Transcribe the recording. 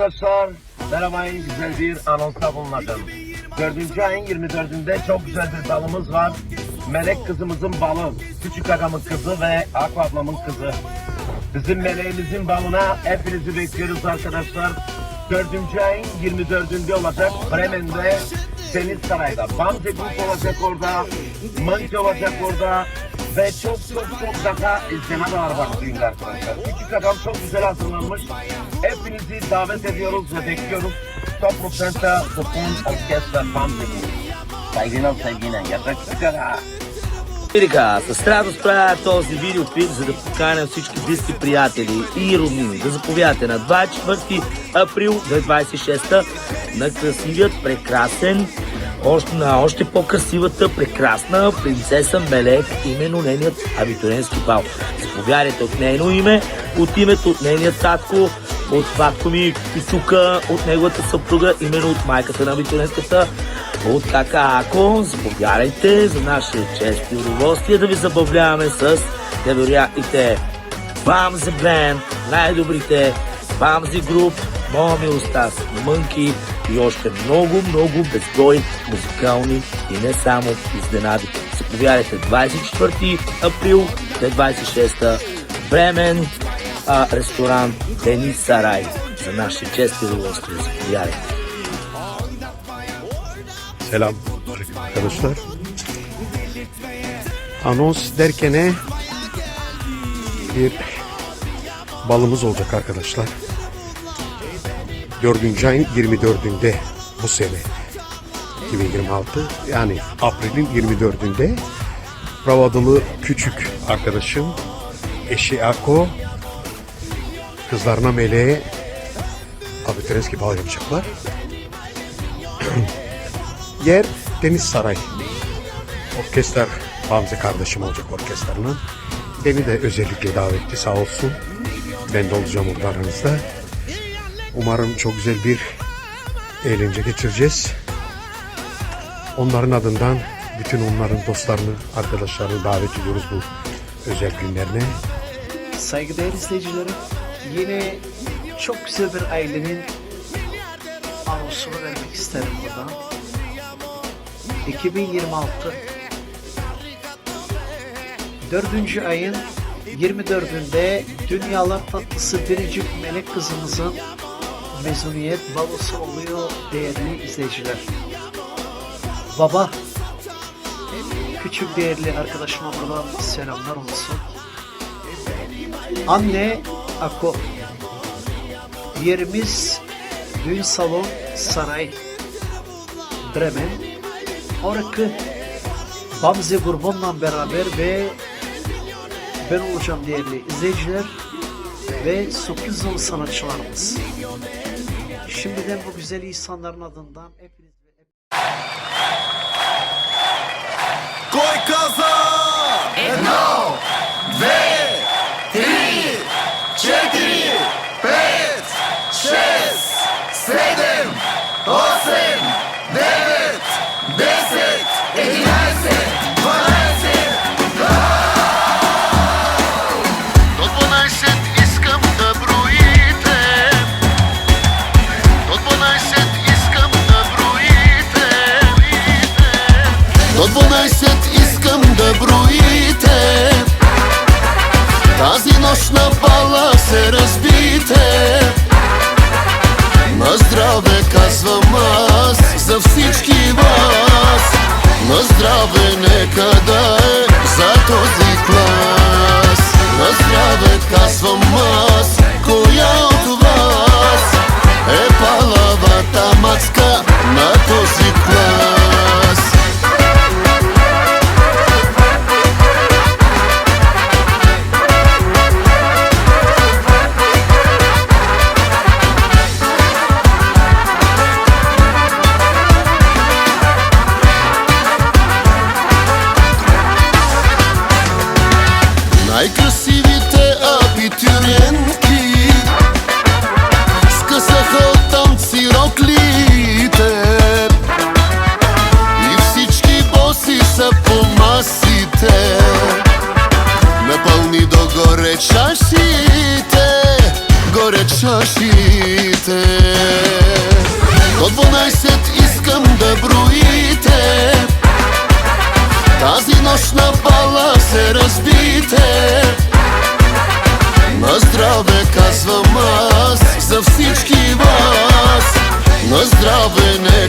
Arkadaşlar merhaba, güzel bir anonsta bulunacağım. 4. ayın 24'ünde çok güzel bir balımız var. Melek kızımızın balı, Küçük Agam'ın kızı ve Akva ablamın kızı. Bizim meleğimizin balına hepinizi bekliyoruz arkadaşlar. 4. ayın 24'ünde olacak Bremen'de, Deniz Saray'da. Bamze Grup olacak orada, Manki olacak orada. Ve çok daha izleme var bak düğünde arkadaşlar. Küçük Agam çok güzel hazırlanmış. Hepinizi davet ediyoruz ve bekliyoruz. Top Center, Sopun, Orkestra, Bamze Grup. Saygıyla yaprak Küçük Agam. Ребята, с радост правя този видеоклип, за да поканя всички близки приятели и роднини да заповядате на 24 април 2026 на красивият, прекрасен, още по-красивата, прекрасна принцеса Мелек, именно нейният абитуриентски бал. Заповядайте от нейно име, от името от нейният татко, от батко ми Кючука, от неговата съпруга, именно от майката на абитуриентската, от кака Ако. Заповядайте за наше чест и удоволствие да ви забавляваме с невероятните Bamze Band, най-добрите Bamze Group, моя милостта, Мънки и още много безброй музикални и не само изненади. Заповядайте 24 април 2026 Бремен, ресторант Дениз Сарай. За наше чест и удоволствие. Заповядайте. Selam arkadaşlar. Anons derken bir balımız olacak arkadaşlar. 4. ayın 24'ünde bu sene 2026, yani April'in 24'ünde Pravadalı küçük arkadaşım, eşi Ako, kızlarına Meleğe abiturenski bal yapacaklar. Yer Deniz Saray. Orkester Bamze kardeşim olacak orkestrinin. Beni de özellikle davetti, sağ olsun. Ben de olacağım orada aranızda. Umarım çok güzel bir eğlence geçireceğiz. Onların adından bütün onların dostlarını, arkadaşlarını davet ediyoruz bu özel günlerine. Saygıdeğer izleyicilerim, yine çok güzel bir ailenin anonsunu vermek isterim buradan. 2026 4. ayın 24'ünde dünyalar tatlısı biricik Melek kızımızın mezuniyet balosu oluyor değerli izleyiciler. Baba, küçük değerli arkadaşıma buradan selamlar olsun. Anne, Ako. Yerimiz düğün salon saray Bremen. Orası Bamze grubunla beraber ve ben olacağım değerli izleyiciler ve sürpriz dolu sanatçılarımız. Şimdiden bu güzel insanların adından hepiniz Кой каза? 1, 2, 3, 4, 5, 6, 7, 8, 9, 10, 11, 12. До 12 искам да броите. До 12 искам да броите. До 12 искам да броите. Тази нощ на бала се разбите. На здраве казвам аз за всички вас. На здраве нека да е за този клас. На здраве казвам аз, коя от вас е палавата мацка на този клас. Най-красивите абитуриенти нощ на бала се разбийте. На здраве казвам аз за всички вас. На здраве, не